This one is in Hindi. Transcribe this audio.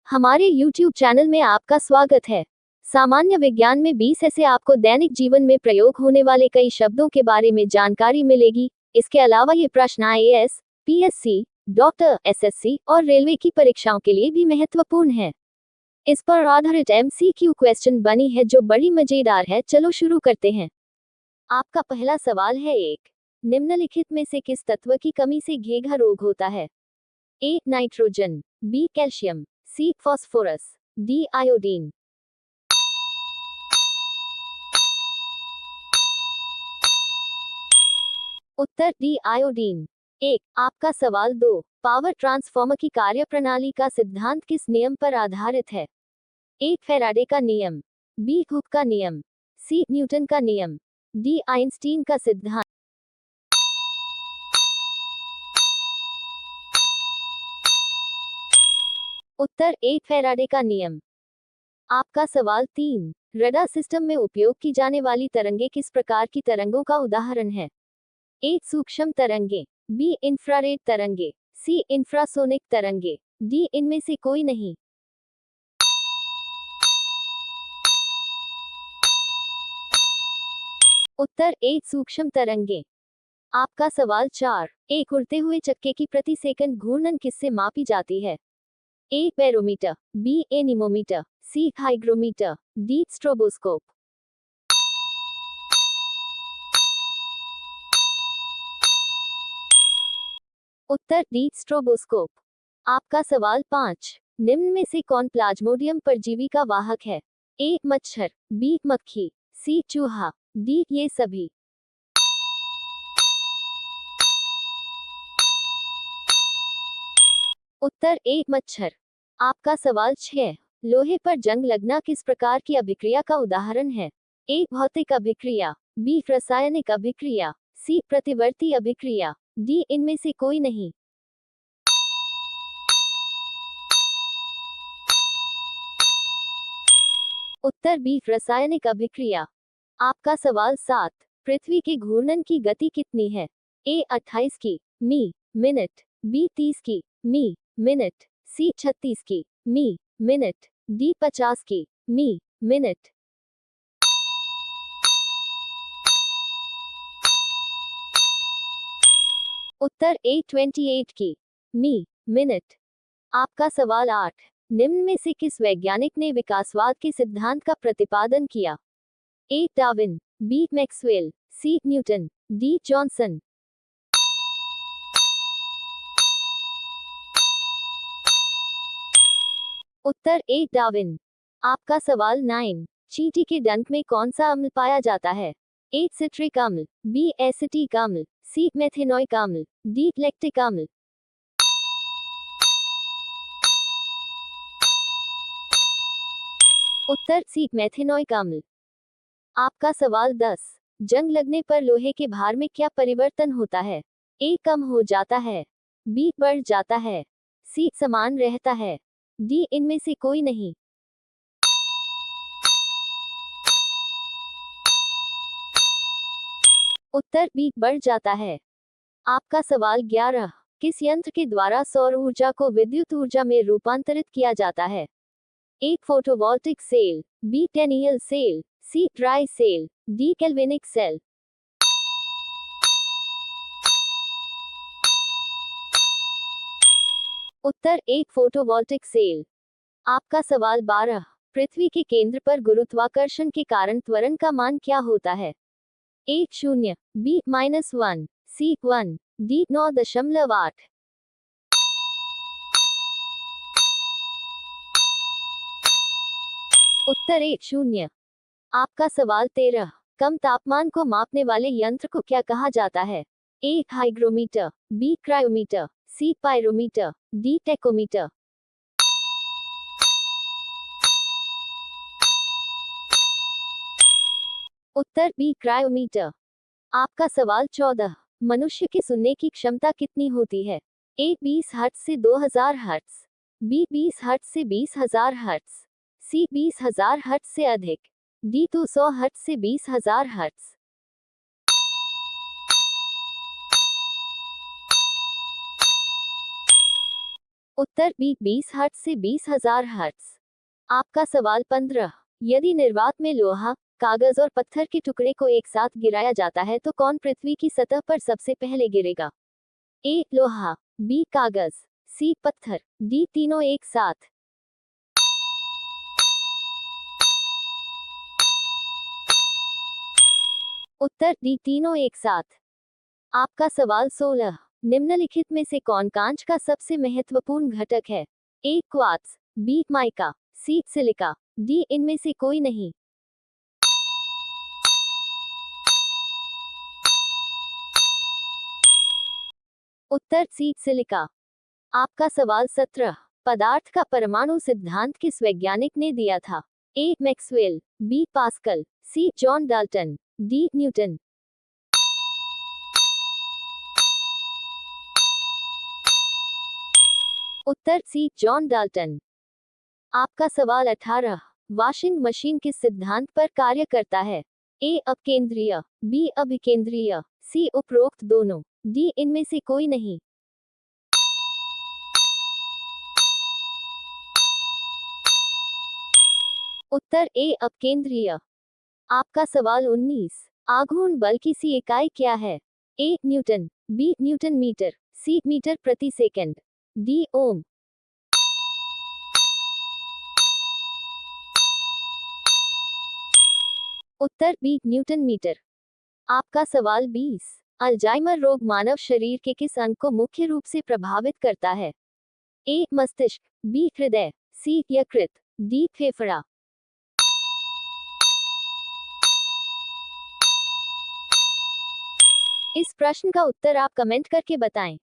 हमारे YouTube चैनल में आपका स्वागत है। सामान्य विज्ञान में 20 ऐसे आपको दैनिक जीवन में प्रयोग होने वाले कई शब्दों के बारे में जानकारी मिलेगी। इसके अलावा ये प्रश्न IAS, PSC, डॉक्टर, SSC और रेलवे की परीक्षाओं के लिए भी महत्वपूर्ण है। इस पर आधारित MCQ क्वेश्चन बनी है जो बड़ी मजेदार है। चलो शुरू करते हैं। आपका पहला सवाल है निम्नलिखित में से किस तत्व की कमी से घेघा रोग होता है? A. Nitrogen, B. Calcium, C. Phosphorus, D. Iodine. Uttar D. Iodine. 1. आपका सवाल 2. पावर ट्रांसफॉर्मर की कार्यप्रणाली का सिद्धांत किस नियम पर आधारित है? A. फैराडे का नियम, B. हुक का नियम, C. न्यूटन का नियम, D. आइंस्टीन का सिद्धांत। उत्तर A. फैराडे का नियम। आपका सवाल 3. रडार सिस्टम में उपयोग की जाने वाली तरंगे किस प्रकार की तरंगों का उदाहरण है? A. सूक्ष्म तरंगे, B. इंफ्रारेड तरंगे, C. इंफ्रासोनिक तरंगे, D. इनमें से कोई नहीं। उत्तर A. सूक्ष्म तरंगे। आपका सवाल 4. एक उड़ते हुए चक्के की प्रति सेकंड घूर्णन किससे मापी जाती है? A. Barometer, B. Anemometer, C. Hygrometer, D. Stroboscope. Uttar D. Stroboscope. आपका सवाल 5. निम्न में से कौन प्लाज्मोडियम परजीवी का वाहक है? A. मच्छर, B. मक्खी, C. चूहा, D. ये सभी। उत्तर A. मच्छर। आपका सवाल 6. लोहे पर जंग लगना किस प्रकार की अभिक्रिया का उदाहरण है? A. भौतिक अभिक्रिया, B. रासायनिक अभिक्रिया, C. प्रतिवर्ती अभिक्रिया, D. इनमें से कोई नहीं। उत्तर B. रासायनिक अभिक्रिया। आपका सवाल 7. पृथ्वी के घूर्णन की गति कितनी है? A. 28 की मी मिनट, B. 30 की मी मिनट, C. 36 की मी मिनट, D. 50 की मी मिनट। Uttar A. 28 की मी मिनट। आपका सवाल 8. निम्न में से किस वैज्ञानिक ने विकासवाद के सिद्धांत का प्रतिपादन किया? A. Darwin, B. Maxwell, C. Newton, D. Johnson. Uttar A. Darwin. आपका सवाल 9. चींटी के डंक में कौन सा अम्ल पाया जाता है? A. सिट्रिक अम्ल, B. एसिटिक अम्ल, C. मेथेनोइक अम्ल, D. लैक्टिक अम्ल। उत्तर C. मेथेनोइक अम्ल। आपका सवाल 10. जंग लगने पर लोहे के भार में क्या परिवर्तन होता है? A. कम हो जाता है, B. बढ़ जाता है, C. समान रहता है, D. इनमें से कोई नहीं। उत्तर B. बढ़ जाता है। आपका सवाल 11. किस यंत्र के द्वारा सौर ऊर्जा को विद्युत ऊर्जा में रूपांतरित किया जाता है? A. Photovoltaic cell, B. Daniell cell, C. Dry cell, D. Galvanic cell. उत्तर A. Photovoltaic cell. आपका सवाल 12. पृथ्वी के केंद्र पर गुरुत्वाकर्षण के कारण त्वरण का मान क्या होता है? A. 0, B. -1, C. 1, D. 9.8। Uttar A. 0। आपका सवाल 13. कम तापमान को मापने वाले यंत्र को क्या कहा जाता है? A. Hygrometer, B. Cryometer, C. Pyrometer, D. Tachometer. Uttar B. Cryometer. आपका सवाल 14. मनुष्य की सुनने की क्षमता कितनी होती है? A. 20 हर्ट्ज से 2000 हर्ट्ज, B. 20 हर्ट्ज से 20,000 हर्ट्ज, C. 20,000 हर्ट्ज से अधिक, D. 200 हर्ट्ज से 20,000 हर्ट्ज। उत्तर बी 20 हर्ट्ज से 20,000 हर्ट्ज। आपका सवाल 15, यदि निर्वात में लोहा, कागज और पत्थर के टुकड़े को एक साथ गिराया जाता है तो कौन पृथ्वी की सतह पर सबसे पहले गिरेगा? ए लोहा, बी कागज, सी पत्थर, डी तीनों एक साथ। उत्तर डी तीनों एक साथ। आपका सवाल 16, निम्नलिखित में से कौन कांच का सबसे महत्वपूर्ण घटक है? ए क्वार्ट्ज, बी माइका, सी सिलिका, डी इनमें से कोई नहीं। उत्तर सी सिलिका। आपका सवाल 17, पदार्थ का परमाणु सिद्धांत किस वैज्ञानिक ने दिया था? ए मैक्सवेल, बी पास्कल, सी जॉन डाल्टन, डी न्यूटन। उत्तर सी जॉन डाल्टन। आपका सवाल 18, वॉशिंग मशीन किस सिद्धांत पर कार्य करता है? ए अपकेंद्रीय, बी अभिकेंद्रीय, सी उपरोक्त दोनों, डी इनमें से कोई नहीं। उत्तर ए अपकेंद्रीय। आपका सवाल 19, आघूर्ण बल की सी इकाई क्या है? A newton, B newton metre, C metre प्रति सेकंड, डी ओम। उत्तर बी न्यूटन मीटर। आपका सवाल 20, अल्जाइमर रोग मानव शरीर के किस अंग को मुख्य रूप से प्रभावित करता है? ए मस्तिष्क, बी हृदय, सी यकृत, डी फेफड़ा। इस प्रश्न का उत्तर आप कमेंट करके बताएं।